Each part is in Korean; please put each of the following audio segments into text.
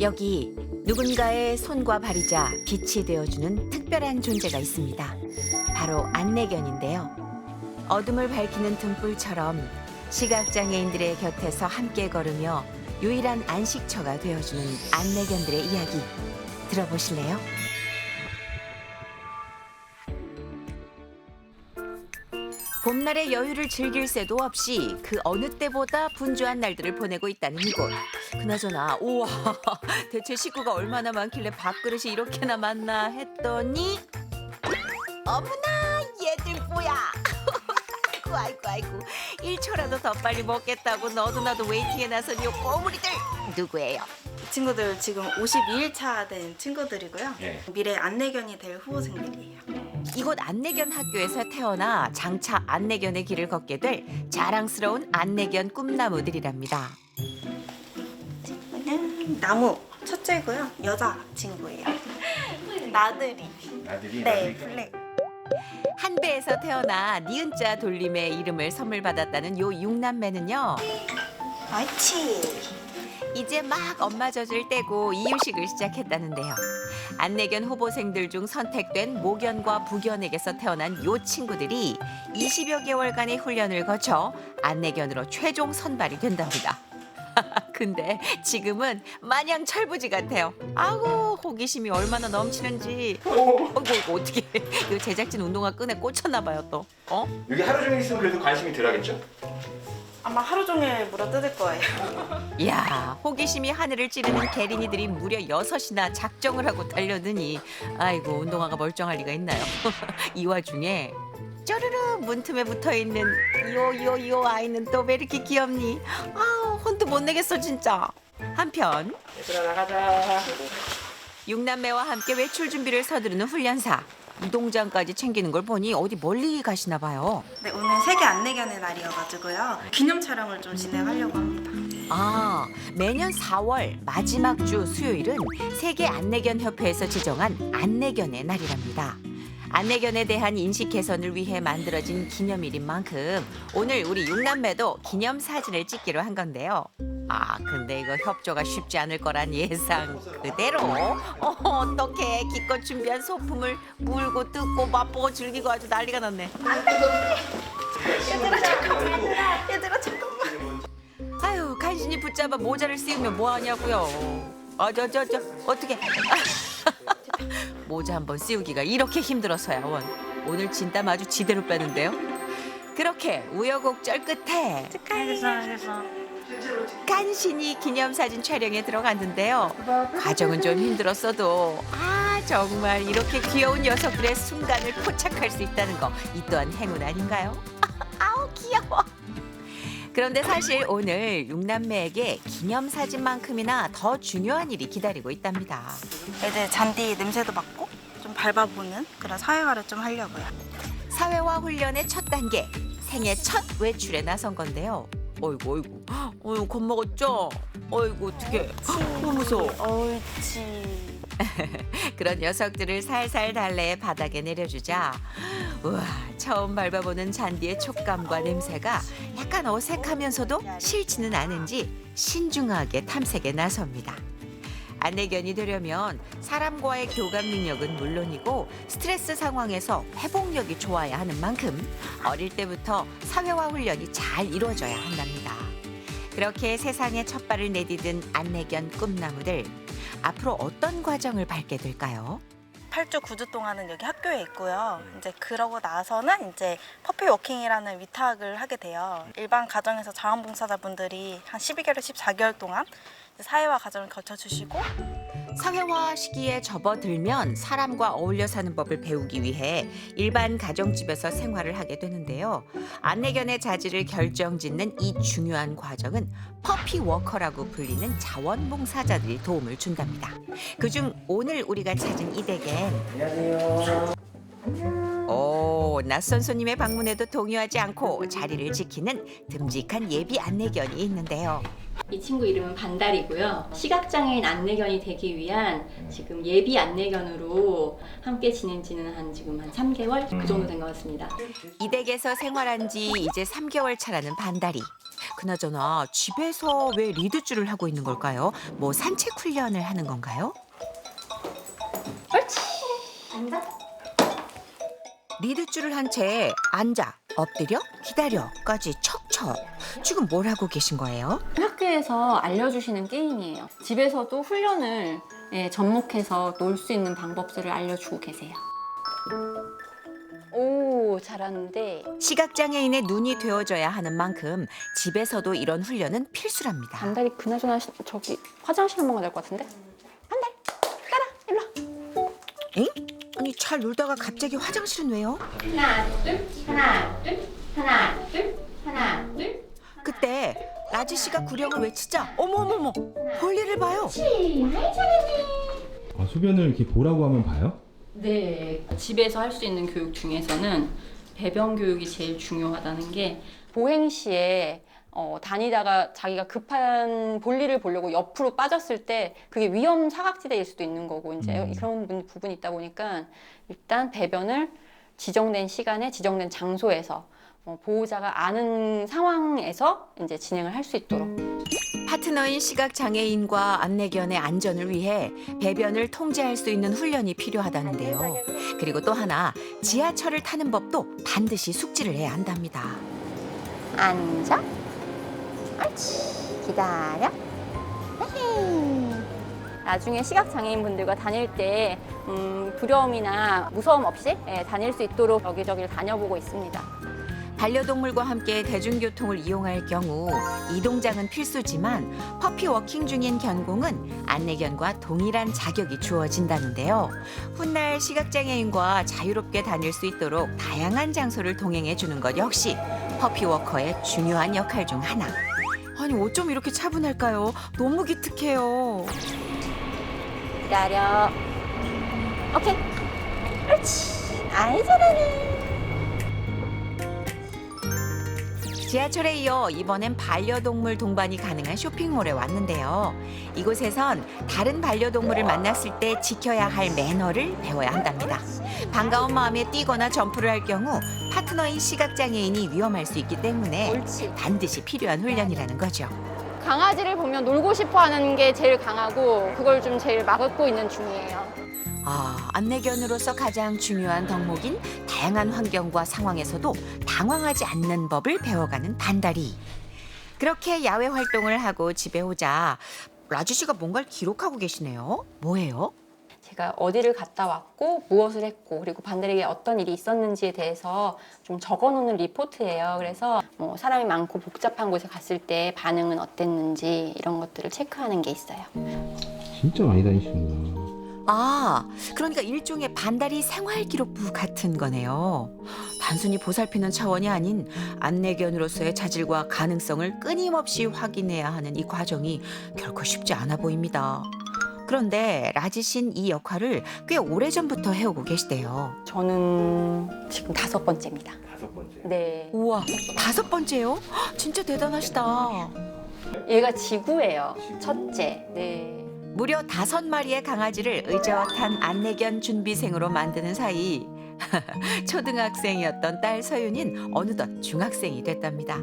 여기 누군가의 손과 발이자 빛이 되어주는 특별한 존재가 있습니다. 바로 안내견인데요. 어둠을 밝히는 등불처럼 시각장애인들의 곁에서 함께 걸으며 유일한 안식처가 되어주는 안내견들의 이야기 들어보실래요? 봄날의 여유를 즐길 새도 없이 그 어느 때보다 분주한 날들을 보내고 있다는 이곳. 그나저나 우와 대체 식구가 얼마나 많길래 밥그릇이 이렇게나 많나 했더니 어머나 얘들 뭐야. 아이고 1초라도 더 빨리 먹겠다고 너도 나도 웨이팅에 나선 요 꼬물이들 누구예요? 이 친구들 지금 52일차 된 친구들이고요. 예. 미래 안내견이 될 후보생들이에요. 이곳 안내견 학교에서 태어나 장차 안내견의 길을 걷게 될 자랑스러운 안내견 꿈나무들이랍니다. 나무 첫째고요. 여자 친구예요. 나들이. 나들이 네, 블랙. 한 배에서 태어나 니은자 돌림의 이름을 선물 받았다는 요 육남매는요. 옳지. 이제 막 엄마 젖을 떼고 이유식을 시작했다는데요. 안내견 후보생들 중 선택된 모견과 부견에게서 태어난 요 친구들이 20여 개월간의 훈련을 거쳐 안내견으로 최종 선발이 된답니다. 근데 지금은 마냥 철부지 같아요. 아우 호기심이 얼마나 넘치는지. 어이구 어떻게 이 제작진 운동화 끈에 꽂혔나 봐요 또. 어? 여기 하루 종일 있으면 그래도 관심이 덜하겠죠? 아마 하루 종일 물어뜯을 거예요. 이야 호기심이 하늘을 찌르는 개린이들이 무려 6이나 작정을 하고 달려드니 아이고 운동화가 멀쩡할 리가 있나요? 이 와중에 쪼르르 문틈에 붙어있는 요 아이는 또 왜 이렇게 귀엽니? 아우 혼도 못 내겠어 진짜. 한편 얘들아 나가자. 육남매와 함께 외출 준비를 서두르는 훈련사. 이동장까지 챙기는 걸 보니 어디 멀리 가시나 봐요. 네, 오늘 세계 안내견의 날이어가지고요. 기념 촬영을 좀 진행하려고 합니다. 아, 매년 4월 마지막 주 수요일은 세계 안내견 협회에서 지정한 안내견의 날이랍니다. 안내견에 대한 인식 개선을 위해 만들어진 기념일인 만큼 오늘 우리 육남매도 기념 사진을 찍기로 한 건데요. 아, 근데 이거 협조가 쉽지 않을 거란 예상 그대로 어떻게 기껏 준비한 소품을 물고 뜯고 맛보고 즐기고 아주 난리가 났네. 얘들아 잠깐만. 아유, 간신히 붙잡아 모자를 씌우면 뭐 하냐고요. 저 어떻게 모자 한번 씌우기가 이렇게 힘들어서야 원. 오늘 진땀 아주 지대로 빼는데요. 그렇게 우여곡절 끝에 간신히 기념사진 촬영에 들어갔는데요. 과정은 좀 힘들었어도 정말 이렇게 귀여운 녀석들의 순간을 포착할 수 있다는 거 이 또한 행운 아닌가요? 아우 귀여워. 그런데 사실 오늘 육남매에게 기념사진만큼이나 더 중요한 일이 기다리고 있답니다. 애들 잔디 냄새도 맡고 좀 밟아보는 그런 사회화를 좀 하려고요. 사회화 훈련의 첫 단계, 생애 첫 외출에 나선 건데요. 어이구 겁먹었죠? 어이구 어떡해. 너무 무서워. 옳지. 그런 녀석들을 살살 달래 바닥에 내려주자 우와 처음 밟아보는 잔디의 촉감과 냄새가 약간 어색하면서도 싫지는 않은지 신중하게 탐색에 나섭니다. 안내견이 되려면 사람과의 교감 능력은 물론이고 스트레스 상황에서 회복력이 좋아야 하는 만큼 어릴 때부터 사회화 훈련이 잘 이루어져야 한답니다. 그렇게 세상에 첫 발을 내디딘 안내견 꿈나무들 앞으로 어떤 과정을 밟게 될까요? 8주 9주 동안은 여기 학교에 있고요. 이제 그러고 나서는 이제 퍼피 워킹이라는 위탁을 하게 돼요. 일반 가정에서 자원봉사자분들이 한 12개월, 14개월 동안 사회화 과정을 거쳐주시고 사회화 시기에 접어들면 사람과 어울려 사는 법을 배우기 위해 일반 가정집에서 생활을 하게 되는데요. 안내견의 자질을 결정짓는 이 중요한 과정은 퍼피 워커라고 불리는 자원봉사자들이 도움을 준답니다. 그중 오늘 우리가 찾은 이 댁엔 안녕하세요. 오, 낯선 손님의 방문에도 동요하지 않고 자리를 지키는 듬직한 예비 안내견이 있는데요. 이 친구 이름은 반달이고요. 시각장애인 안내견이 되기 위한 지금 예비 안내견으로 함께 지낸 지는 지금 한 3개월 그 정도 된 것 같습니다. 이 댁에서 생활한 지 이제 3개월 차라는 반달이. 그나저나 집에서 왜 리드줄을 하고 있는 걸까요? 뭐 산책 훈련을 하는 건가요? 옳지. 앉아. 리드줄을 한 채 앉아, 엎드려, 기다려까지 척척. 지금 뭘 하고 계신 거예요? 학교에서 알려주시는 게임이에요. 집에서도 훈련을 접목해서 놀 수 있는 방법들을 알려주고 계세요. 오, 잘하는데. 시각장애인의 눈이 되어줘야 하는 만큼 집에서도 이런 훈련은 필수랍니다. 반달이 그나저나 저기 화장실 한번 가야 될 것 같은데? 반달, 따라, 일로 와. 엥? 아니 잘 놀다가 갑자기 화장실은 왜요? 하나, 둘, 하나, 둘, 하나, 둘, 하나, 둘. 그때 라지 씨가 구령을 외치자 어머머머 볼일을 봐요. 아, 소변을 이렇게 보라고 하면 봐요? 네, 집에서 할 수 있는 교육 중에서는 배변 교육이 제일 중요하다는 게 보행 시에 다니다가 자기가 급한 볼일을 보려고 옆으로 빠졌을 때 그게 위험 사각지대일 수도 있는 거고 이제 그런 부분이 있다 보니까 일단 배변을 지정된 시간에 지정된 장소에서 보호자가 아는 상황에서 이제 진행을 할 수 있도록. 파트너인 시각장애인과 안내견의 안전을 위해 배변을 통제할 수 있는 훈련이 필요하다는데요. 그리고 또 하나 지하철을 타는 법도 반드시 숙지를 해야 한답니다. 앉아. 옳지. 기다려. 에헤이. 나중에 시각장애인분들과 다닐 때 두려움이나 무서움 없이 다닐 수 있도록 여기저기를 다녀보고 있습니다. 반려동물과 함께 대중교통을 이용할 경우 이동장은 필수지만 퍼피 워킹 중인 견공은 안내견과 동일한 자격이 주어진다는데요. 훗날 시각장애인과 자유롭게 다닐 수 있도록 다양한 장소를 동행해 주는 것 역시 퍼피 워커의 중요한 역할 중 하나. 아니 어쩜 이렇게 차분할까요? 너무 기특해요. 기다려. 오케이. 옳지. 아이 잘하네. 지하철에 이어 이번엔 반려동물 동반이 가능한 쇼핑몰에 왔는데요. 이곳에선 다른 반려동물을 만났을 때 지켜야 할 매너를 배워야 한답니다. 반가운 마음에 뛰거나 점프를 할 경우 파트너인 시각장애인이 위험할 수 있기 때문에 옳지. 반드시 필요한 훈련이라는 거죠. 강아지를 보면 놀고 싶어 하는 게 제일 강하고 그걸 좀 제일 막고 있는 중이에요. 안내견으로서 가장 중요한 덕목인 다양한 환경과 상황에서도 당황하지 않는 법을 배워가는 반달이. 그렇게 야외 활동을 하고 집에 오자 라지 씨가 뭔가를 기록하고 계시네요. 뭐예요? 제가 어디를 갔다 왔고 무엇을 했고 그리고 반달에게 어떤 일이 있었는지에 대해서 좀 적어놓는 리포트예요. 그래서 뭐 사람이 많고 복잡한 곳에 갔을 때 반응은 어땠는지 이런 것들을 체크하는 게 있어요. 진짜 많이 다니시는구나. 그러니까 일종의 반달이 생활 기록부 같은 거네요. 단순히 보살피는 차원이 아닌 안내견으로서의 자질과 가능성을 끊임없이 확인해야 하는 이 과정이 결코 쉽지 않아 보입니다. 그런데 라지 씨는 이 역할을 꽤 오래전부터 해오고 계시대요. 저는 지금 5번째입니다. 5번째. 네. 우와, 5번째요? 진짜 대단하시다. 얘가 지구예요. 첫째. 네. 무려 5마리의 강아지를 의젓한 안내견 준비생으로 만드는 사이 초등학생이었던 딸 서윤인 어느덧 중학생이 됐답니다.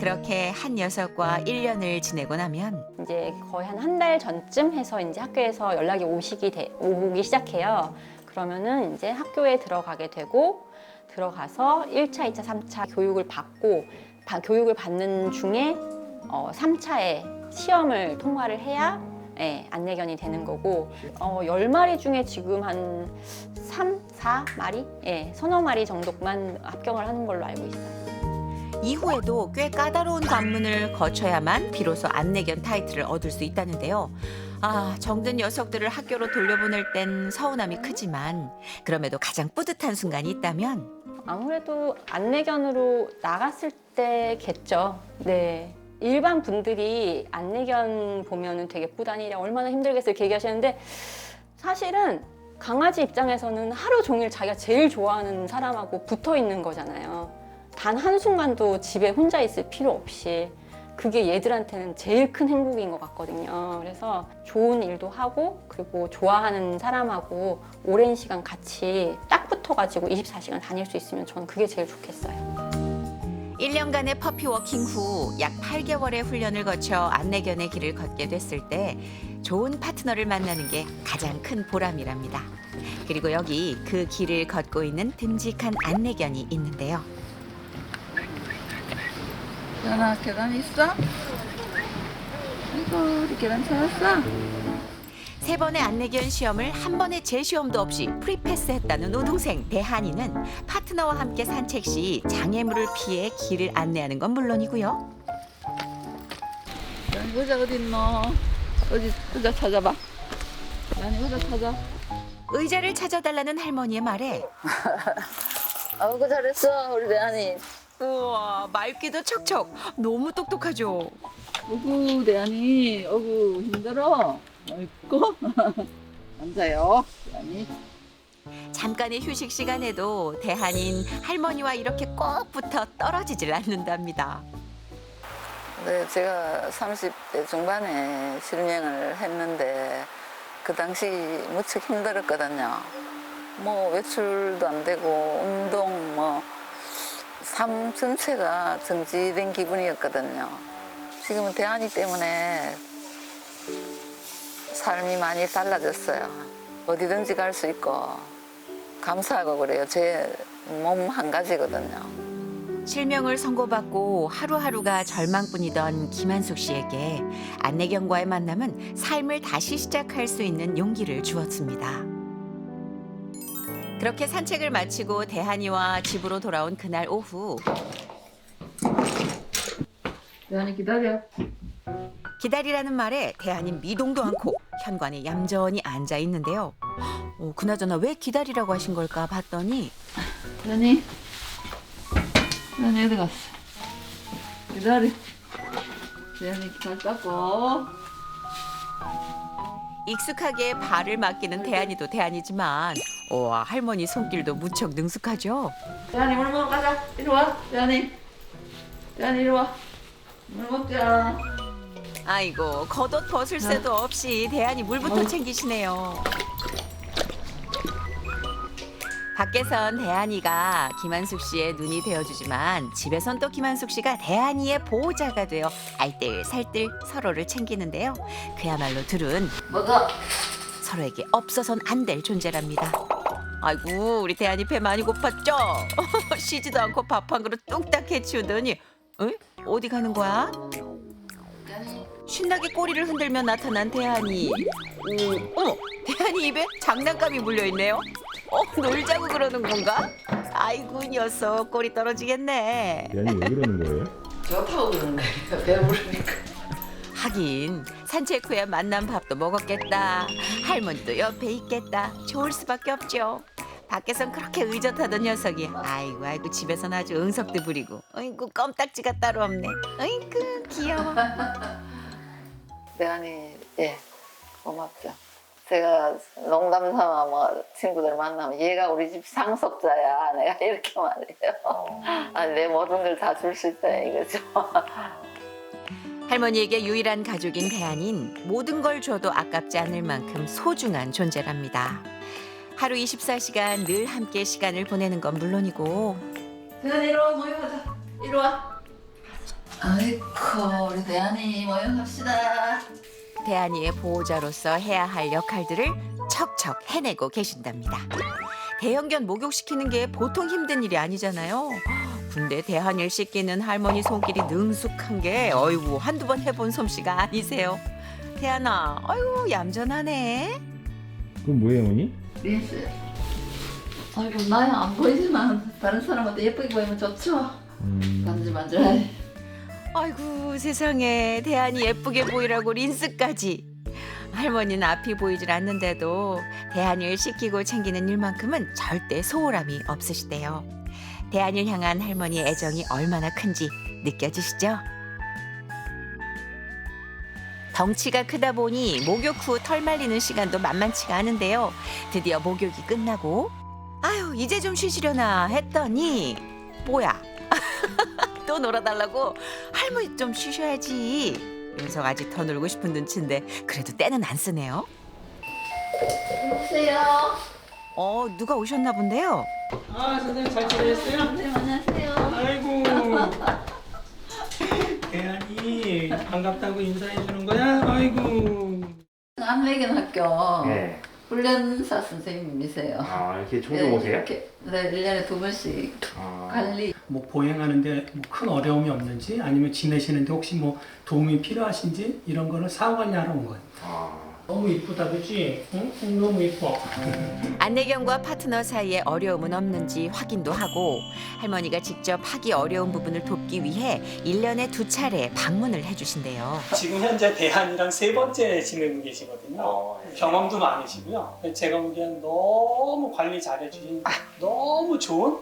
그렇게 한 녀석과 1년을 지내고 나면 이제 거의 한 달 전쯤 해서 이제 학교에서 연락이 오기 시작해요. 그러면은 이제 학교에 들어가게 되고 들어가서 1차, 2차, 3차 교육을 받고 교육을 받는 중에 3차에 시험을 통과를 해야 안내견이 되는 거고 10마리 중에 지금 한 3, 4마리? 서너 마리 정도만 합격을 하는 걸로 알고 있어요. 이후에도 꽤 까다로운 관문을 거쳐야만 비로소 안내견 타이틀을 얻을 수 있다는데요. 정든 녀석들을 학교로 돌려보낼 땐 서운함이 크지만 그럼에도 가장 뿌듯한 순간이 있다면 아무래도 안내견으로 나갔을 때겠죠. 네. 일반 분들이 안내견 보면은 되게 뿌다니 얼마나 힘들겠어요 이렇게 얘기하시는데 사실은 강아지 입장에서는 하루 종일 자기가 제일 좋아하는 사람하고 붙어 있는 거잖아요. 단 한순간도 집에 혼자 있을 필요 없이 그게 얘들한테는 제일 큰 행복인 것 같거든요. 그래서 좋은 일도 하고 그리고 좋아하는 사람하고 오랜 시간 같이 딱 붙어가지고 24시간 다닐 수 있으면 저는 그게 제일 좋겠어요. 1년간의 퍼피 워킹 후 약 8개월의 훈련을 거쳐 안내견의 길을 걷게 됐을 때 좋은 파트너를 만나는 게 가장 큰 보람이랍니다. 그리고 여기 그 길을 걷고 있는 듬직한 안내견이 있는데요. 연아 계단 있어? 아이고 우리 계단 찾았어? 3번의 안내견 시험을 한 번의 재시험도 없이 프리패스했다는 우동생 대한이는 파트너와 함께 산책 시 장애물을 피해 길을 안내하는 건 물론이고요. 연이 의자 어디 있노? 어디 의자 찾아봐. 연이 의자 찾아. 의자를 찾아달라는 할머니의 말에 아이고 잘했어 우리 대한이. 우와 말귀도 척척 너무 똑똑하죠. 어구 대한이 어구 힘들어. 아이고 앉아요 대한이. 잠깐의 휴식 시간에도 대한인 할머니와 이렇게 꼭 붙어 떨어지질 않는답니다. 네, 제가 30대 중반에 실명을 했는데 그 당시 무척 힘들었거든요. 뭐 외출도 안 되고 운동 뭐 삶 전체가 정지된 기분이었거든요. 지금은 대한이 때문에 삶이 많이 달라졌어요. 어디든지 갈 수 있고 감사하고 그래요. 제 몸 한 가지거든요. 실명을 선고받고 하루하루가 절망뿐이던 김한숙 씨에게 안내견과의 만남은 삶을 다시 시작할 수 있는 용기를 주었습니다. 그렇게 산책을 마치고 대한이와 집으로 돌아온 그날 오후 대한이 기다려. 기다리라는 말에 대한이 미동도 않고 현관에 얌전히 앉아 있는데요. 그나저나 왜 기다리라고 하신 걸까 봤더니 대한이 어디 갔어? 기다려. 대한이 발 닦고. 익숙하게 발을 맡기는 대한이도 대한이지만 와 할머니 손길도 무척 능숙하죠. 대한이 물 먹으러 가자. 이리 와. 대한이 이리 와. 물 먹자. 아이고 겉옷 벗을 새도 없이 대한이 물부터 챙기시네요. 밖에선 대한이가 김한숙 씨의 눈이 되어주지만 집에선 또 김한숙 씨가 대한이의 보호자가 되어 알뜰살뜰 서로를 챙기는데요. 그야말로 둘은 먹어. 서로에게 없어선 안 될 존재랍니다. 아이고 우리 대한이 배 많이 고팠죠? 쉬지도 않고 밥 한 그릇 뚝딱 해치우더니 어디 가는 거야? 신나게 꼬리를 흔들며 나타난 대한이. 어머 대한이 입에 장난감이 물려있네요. 놀자고 그러는 건가? 아이고 녀석 꼬리 떨어지겠네. 대한이 왜 그러는 거예요? 좋다고 그러는 거예요. 배부르니까. 하긴 산책 후에 만난 밥도 먹었겠다. 할머니도 옆에 있겠다. 좋을 수밖에 없죠. 밖에선 그렇게 의젓하던 녀석이 아이고 집에선 아주 응석도 부리고 어이구 껌딱지가 따로 없네. 어이구 귀여워. 대한이 고맙죠. 제가 농담 삼아 뭐 친구들 만나면 얘가 우리 집 상속자야. 내가 이렇게 말해요. 아니, 내 모든 걸 다 줄 수 있다 이거죠. 할머니에게 유일한 가족인 대한인 모든 걸 줘도 아깝지 않을 만큼 소중한 존재랍니다. 하루 24시간 늘 함께 시간을 보내는 건 물론이고 대한이 이리 와 모여가자. 이리 와. 아이고 우리 대한이 모여갑시다. 대한이의 보호자로서 해야 할 역할들을 척척 해내고 계신답니다. 대형견 목욕시키는 게 보통 힘든 일이 아니잖아요. 근데 대한이를 씻기는 할머니 손길이 능숙한 게 어이구 한두 번 해본 솜씨가 아니세요. 대한아, 아이고 얌전하네. 그건 뭐예요, 어머니? 린스. 아이고 나야 안 보이지만 다른 사람한테 예쁘게 보이면 좋죠. 만지만져야지. 아이고 세상에 대한이 예쁘게 보이라고 린스까지. 할머니는 앞이 보이질 않는데도 대한이를 씻기고 챙기는 일만큼은 절대 소홀함이 없으시대요. 대한이를 향한 할머니의 애정이 얼마나 큰지 느껴지시죠? 덩치가 크다 보니 목욕 후 털 말리는 시간도 만만치가 않은데요. 드디어 목욕이 끝나고 아유 이제 좀 쉬시려나 했더니 뭐야 또 놀아달라고 할머니 좀 쉬셔야지. 녀석 아직 더 놀고 싶은 눈치인데 그래도 때는 안 쓰네요. 안녕하세요. 누가 오셨나 본데요. 아 선생님 잘 지내셨어요? 선생님 안녕하세요. 아이고 대한이 애들이 반갑다고 인사해 주는 거야? 아이고. 안내견 학교 네. 훈련사 선생님이세요. 아, 이렇게 종종 오세요? 이렇게, 네, 1년에 2번씩 아. 관리. 뭐 보행하는데 뭐 큰 어려움이 없는지 아니면 지내시는데 혹시 뭐 도움이 필요하신지 이런 거를 사후 관리하러 온 거예요. 아. 너무 이쁘다, 그치? 응? 너무 이뻐. 안내견과 파트너 사이에 어려움은 없는지 확인도 하고 할머니가 직접 하기 어려운 부분을 돕기 위해 1년에 2차례 방문을 해주신대요. 지금 현재 대한이랑 3번째 지내고 계시거든요. 경험도 많으시고요. 제가 보기엔 너무 관리 잘해주신 너무 좋은,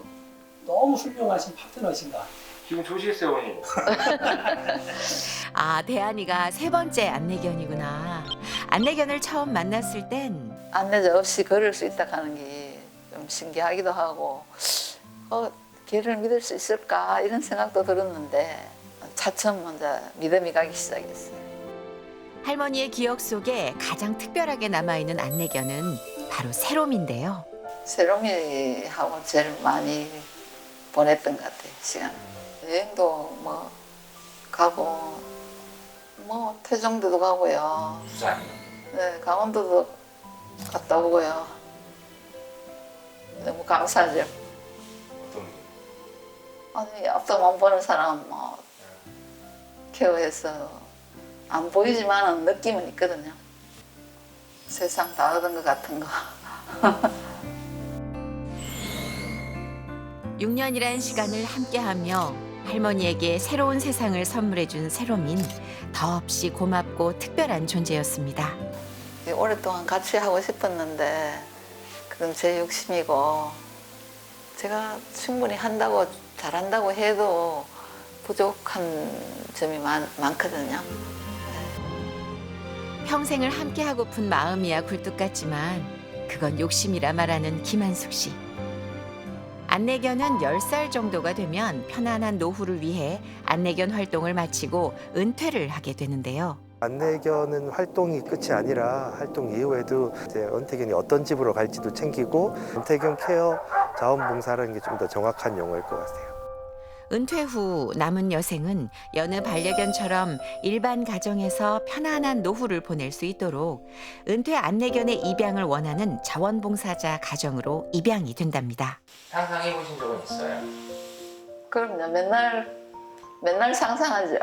너무 훌륭하신 파트너신 것 같아요. 지금 좋으시겠어요, 어머니? 아, 대한이가 3번째 안내견이구나. 안내견을 처음 만났을 땐 안내자 없이 걸을 수 있다 하는 게 좀 신기하기도 하고 걔를 믿을 수 있을까 이런 생각도 들었는데 차츰 먼저 믿음이 가기 시작했어요. 할머니의 기억 속에 가장 특별하게 남아있는 안내견은 바로 세롬인데요. 세롬이하고 제일 많이 보냈던 것 같아요, 시간. 여행도 뭐 가고 뭐 태종도도 가고요. 부산. 네, 강원도도 갔다 오고요. 너무 감사하죠. 어떤 아니 앞도 못 보는 사람 뭐 케어해서 안 보이지만은 느낌은 있거든요. 세상 다 얻은 것 같은 거. 6년이란 시간을 함께하며 할머니에게 새로운 세상을 선물해준 세롬인 더없이 고맙고 특별한 존재였습니다. 오랫동안 같이 하고 싶었는데 그건 제 욕심이고 제가 충분히 한다고 잘한다고 해도 부족한 점이 많거든요. 평생을 함께하고픈 마음이야 굴뚝 같지만 그건 욕심이라 말하는 김한숙 씨. 안내견은 10살 정도가 되면 편안한 노후를 위해 안내견 활동을 마치고 은퇴를 하게 되는데요. 안내견은 활동이 끝이 아니라 활동 이후에도 이제 은퇴견이 어떤 집으로 갈지도 챙기고 은퇴견 케어 자원봉사라는 게 좀 더 정확한 용어일 것 같아요. 은퇴 후 남은 여생은 여느 반려견처럼 일반 가정에서 편안한 노후를 보낼 수 있도록 은퇴 안내견의 입양을 원하는 자원봉사자 가정으로 입양이 된답니다. 상상해 보신 적은 있어요? 그럼요. 맨날 상상하죠.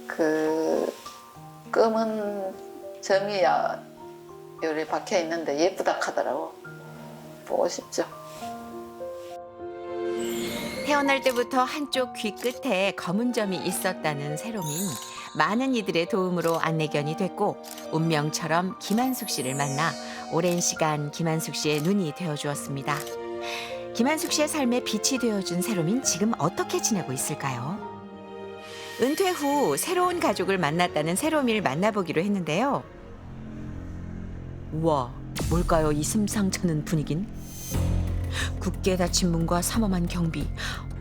그 검은 점이 요리 박혀 있는데 예쁘다 하더라고. 보고 싶죠. 태어날 때부터 한쪽 귀 끝에 검은 점이 있었다는 세롬인 많은 이들의 도움으로 안내견이 됐고 운명처럼 김한숙 씨를 만나 오랜 시간 김한숙 씨의 눈이 되어주었습니다. 김한숙 씨의 삶에 빛이 되어준 세롬인 지금 어떻게 지내고 있을까요? 은퇴 후 새로운 가족을 만났다는 세롬이를 만나보기로 했는데요. 우와, 뭘까요? 이 심상찮은 분위긴? 굳게 닫힌 문과 삼엄한 경비.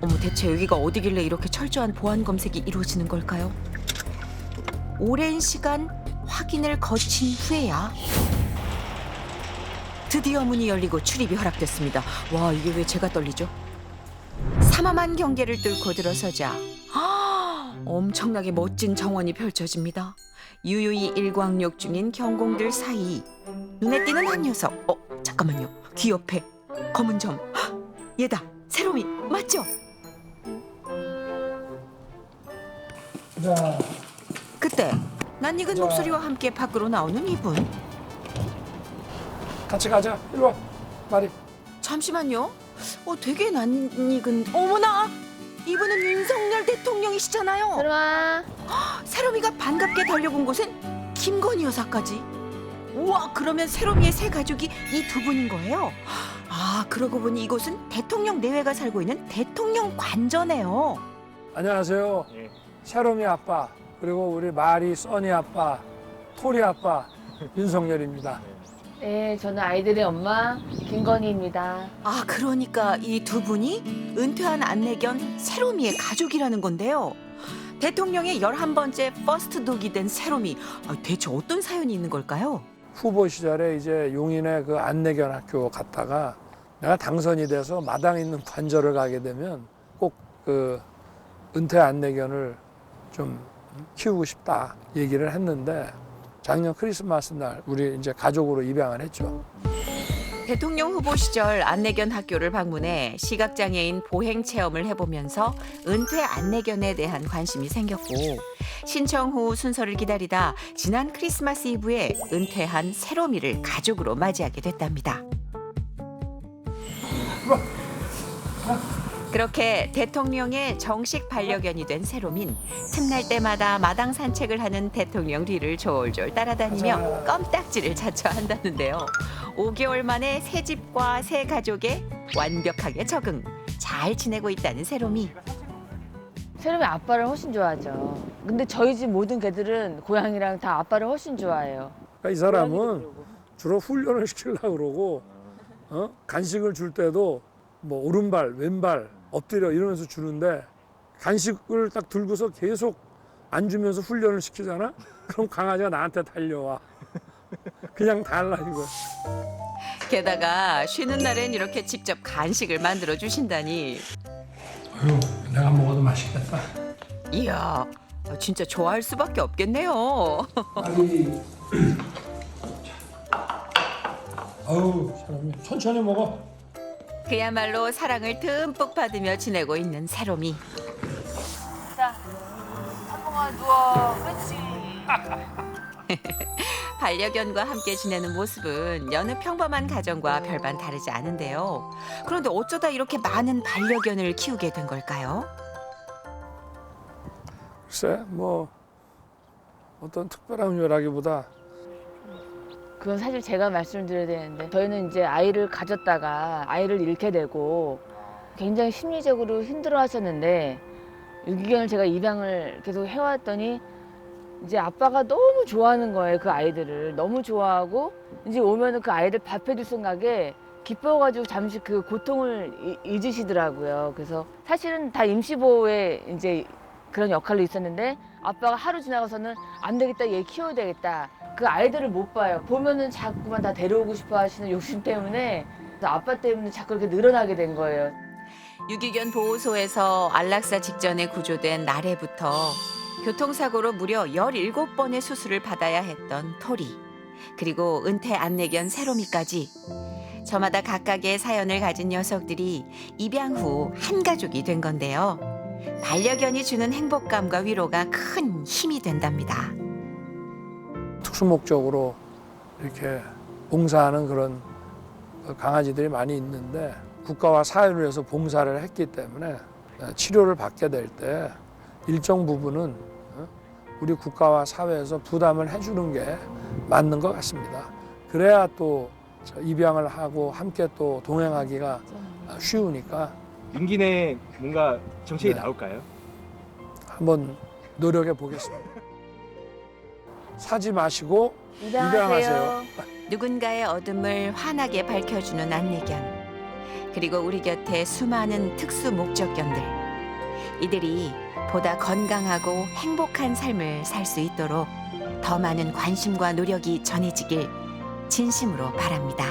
어머, 대체 여기가 어디길래 이렇게 철저한 보안 검색이 이루어지는 걸까요? 오랜 시간 확인을 거친 후에야 드디어 문이 열리고 출입이 허락됐습니다. 와, 이게 왜 제가 떨리죠? 삼엄한 경계를 뚫고 들어서자 엄청나게 멋진 정원이 펼쳐집니다. 유유히 일광욕 중인 경공들 사이 눈에 띄는 한 녀석. 잠깐만요. 귀 옆에 검은 점. 얘다. 세롬이 맞죠? 자, 그때 낯익은 목소리와 함께 밖으로 나오는 이분. 같이 가자. 이리 와. 마리. 잠시만요. 되게 낯익은. 어머나! 이분은 윤석열 대통령이시잖아요. 들어와. 세롬이가 반갑게 달려본 곳은 김건희 여사까지. 우와, 그러면 세롬이의 새 가족이 이 두 분인 거예요? 아, 그러고 보니 이곳은 대통령 내외가 살고 있는 대통령 관저네요. 안녕하세요. 예. 세롬이 아빠, 그리고 우리 마리, 써니 아빠, 토리 아빠, 윤석열입니다. 네, 저는 아이들의 엄마 김건희입니다. 아, 그러니까 이 두 분이 은퇴한 안내견 세롬이의 가족이라는 건데요. 대통령의 11번째 퍼스트독이 된 세롬이 대체 어떤 사연이 있는 걸까요? 후보 시절에 이제 용인의 그 안내견 학교 갔다가 내가 당선이 돼서 마당 있는 관저를 가게 되면 꼭 그 은퇴 안내견을 좀 키우고 싶다 얘기를 했는데 작년 크리스마스 날 우리 이제 가족으로 입양을 했죠. 대통령 후보 시절 안내견 학교를 방문해 시각장애인 보행 체험을 해보면서 은퇴 안내견에 대한 관심이 생겼고 신청 후 순서를 기다리다 지난 크리스마스 이브에 은퇴한 세롬이를 가족으로 맞이하게 됐답니다. 그렇게 대통령의 정식 반려견이 된 세롬인 틈날 때마다 마당 산책을 하는 대통령 뒤를 졸졸 따라다니며 껌딱지를 자처한다는데요. 5개월 만에 새 집과 새 가족에 완벽하게 적응. 잘 지내고 있다는 세롬이. 세롬이 아빠를 훨씬 좋아하죠. 근데 저희 집 모든 개들은 고양이랑 다 아빠를 훨씬 좋아해요. 그러니까 이 사람은 주로 훈련을 시키려고 그러고 간식을 줄 때도 뭐 오른발, 왼발, 엎드려 이러면서 주는데 간식을 딱 들고서 계속 안 주면서 훈련을 시키잖아? 그럼 강아지가 나한테 달려와. 그냥 달라 이거. 게다가 쉬는 날엔 이렇게 직접 간식을 만들어 주신다니. 아유, 내가 먹어도 맛있겠다. 이야, 진짜 좋아할 수밖에 없겠네요. 아니, 아유, 사람이 천천히 먹어. 그야말로 사랑을 듬뿍 받으며 지내고 있는 세롬이. 한동아 누워. 그렇지. 반려견과 함께 지내는 모습은 여느 평범한 가정과 별반 다르지 않은데요. 그런데 어쩌다 이렇게 많은 반려견을 키우게 된 걸까요? 글쎄, 뭐 어떤 특별한 이유라기보다 그건 사실 제가 말씀드려야 되는데 저희는 이제 아이를 가졌다가 아이를 잃게 되고 굉장히 심리적으로 힘들어하셨는데 유기견을 제가 입양을 계속 해왔더니 이제 아빠가 너무 좋아하는 거예요. 그 아이들을 너무 좋아하고 이제 오면은 그 아이들 밥 해줄 생각에 기뻐가지고 잠시 그 고통을 잊으시더라고요. 그래서 사실은 다 임시보호에 이제 그런 역할로 있었는데 아빠가 하루 지나가서는 안 되겠다, 얘 키워야 되겠다. 그 아이들을 못 봐요. 보면은 자꾸만 다 데려오고 싶어 하시는 욕심 때문에 그래서 아빠 때문에 자꾸 이렇게 늘어나게 된 거예요. 유기견 보호소에서 안락사 직전에 구조된 날에부터 교통사고로 무려 17번의 수술을 받아야 했던 토리. 그리고 은퇴 안내견 세롬이까지. 저마다 각각의 사연을 가진 녀석들이 입양 후 한 가족이 된 건데요. 반려견이 주는 행복감과 위로가 큰 힘이 된답니다. 특수 목적으로 이렇게 봉사하는 그런 강아지들이 많이 있는데 국가와 사회를 위해서 봉사를 했기 때문에 치료를 받게 될 때 일정 부분은 우리 국가와 사회에서 부담을 해주는 게 맞는 것 같습니다. 그래야 또 입양을 하고 함께 또 동행하기가 쉬우니까 윤기 내에 뭔가 정책이 네. 나올까요? 한번 노력해 보겠습니다. 사지 마시고 입양하세요. 누군가의 어둠을 환하게 밝혀주는 안내견. 그리고 우리 곁에 수많은 특수 목적견들. 이들이 보다 건강하고 행복한 삶을 살 수 있도록 더 많은 관심과 노력이 전해지길 진심으로 바랍니다.